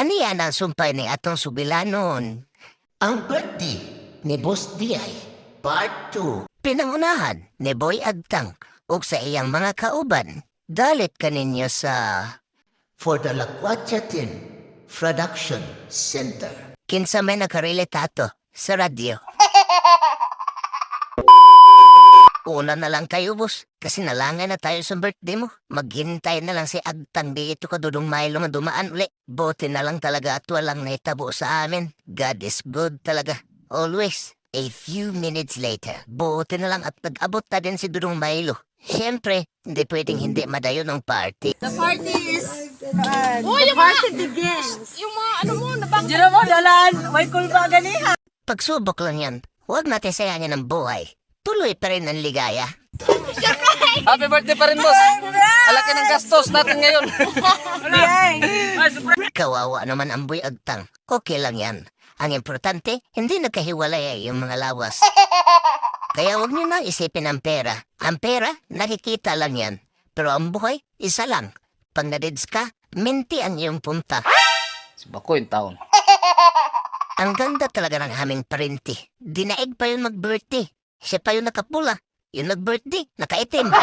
Ano yan ang sumpay ni atong subilanon? Ang birthday ni Boss Diay, Part 2. Pinangunahan ni Boy Agtang ug sa iyang mga kauban. Dalit kaninyo sa For the Lakwatsatin Production Center. Kinsa may nakarelatato sa radyo. Una na lang kayo, boss. Kasi nalangan na tayo sa birthday mo. Maghintay na lang si Agtang dito ka dudong Milo nga dumaan uli. Bote na lang talaga at walang naitabo sa amin. God is good talaga. Always. A few minutes later, bote na lang at nag-abot na din si Dudong Milo. Siyempre, hindi pwedeng hindi madayo ng party. The party is... Uy, the party begins. Yung mga ano mo, nabang... Diyan mo, dalan. May kulba ganiha. Pagsubok lang yan, huwag natin sayangin ang buhay. Tuloy pa rin ang ligaya. Happy birthday pa rin, boss. Alaki ng gastos natin ngayon. Kawawa naman ang Boy Agtang. Okay lang yan. Ang importante, hindi nagkahiwalay yung mga lawas. Kaya huwag niyo na isipin ang pera. Ang pera, nakikita lang yan. Pero ang buhay, isa lang. Pag nadids ka, minti ang iyong punta. Bako yung taon. Ang ganda talaga ng aming parinti. Dinaig pa yun mag-birthday. Siya pa yung nakapula. Yung nag-birthday, nakaitim.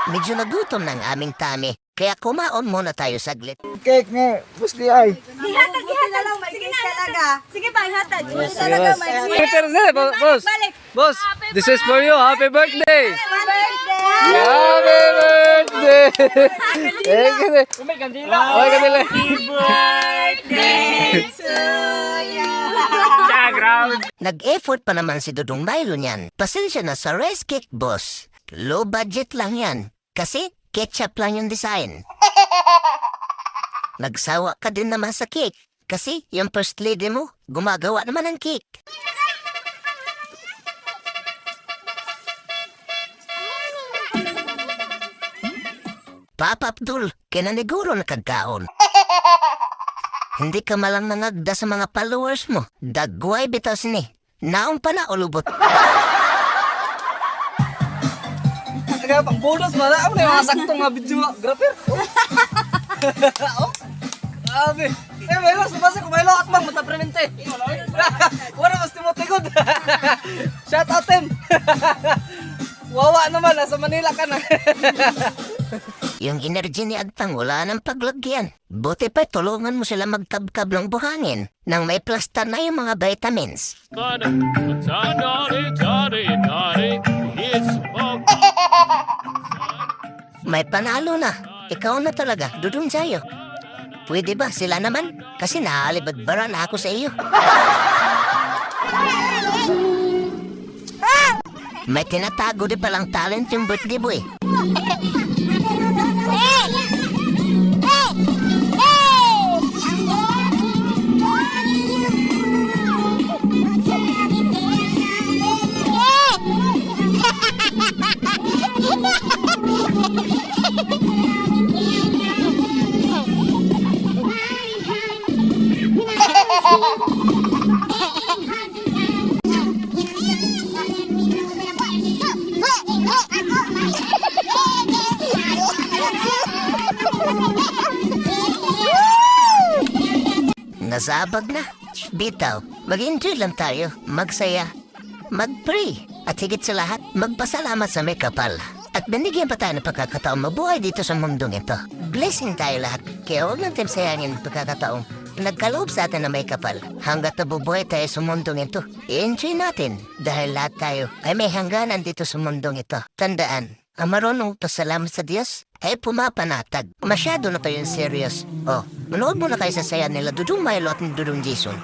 Medyo nagutom ng aming tami. Kaya kumaon muna tayo saglit. Cake ni Boss Diay. Ihatag lang. Sige na, talaga. Sige pa, ihatag. Sige Yes, talaga, yes. may Boss. Balik. Boss, this is for you. Happy birthday. Happy birthday. Happy birthday. May kandila. May kandila. Birthday to you. Nag-effort pa naman si Dudong Milo niyan. Pasensya na sa rice cake, boss. Low budget lang yan. Kasi ketchup lang yung design. Nagsawa ka din naman sa cake. Kasi yung first lady mo, gumagawa naman ng cake. Papa Abdul, kinaniguro na kagkaon. Hindi ka malang nangagda sa mga followers mo. Dagway bitas ni. Naong pa na ulubot. Kaya pang bonus ba? Ako na yung mga saktong nga video. Grapper. Oh. Grabe. Milo, sabasa ko Milo at bang matapramente. Wala mas timotigod. Shout out him. Wawa naman, nasa Manila ka na. Yung energy ni Agtang wala nang paglagyan. Buti pa tulungan mo sila magkabkab ng buhangin nang may plaster na yung mga vitamins. May panalo na. Ikaw na talaga, Dudong Jayo. Pwede ba sila naman? Kasi nahalibadbara na ako sa iyo. May tinatago din palang talent yung birthday boy. Nasabag na. Bitaw, mag-enjoy lang tayo, magsaya, mag-pray, at higit sa lahat, magpasalamat sa may kapal. At binigyan pa tayo ng pagkakataong mabuhay dito sa mundong ito. Blessing tayo lahat, kaya huwag natin sayangin ang pagkakataong nagkaloob sa atin na may kapal. Hanggat nabubuhay tayo sa mundong ito, i-enjoy natin dahil lahat tayo ay may hangganan dito sa mundong ito. Tandaan, ang marunong pasalamat sa Diyos ay pumapanatag. Masyado na tayong serious. Oh, manood muna kayo sa saya nila Dudong Milo at Dudong Jason.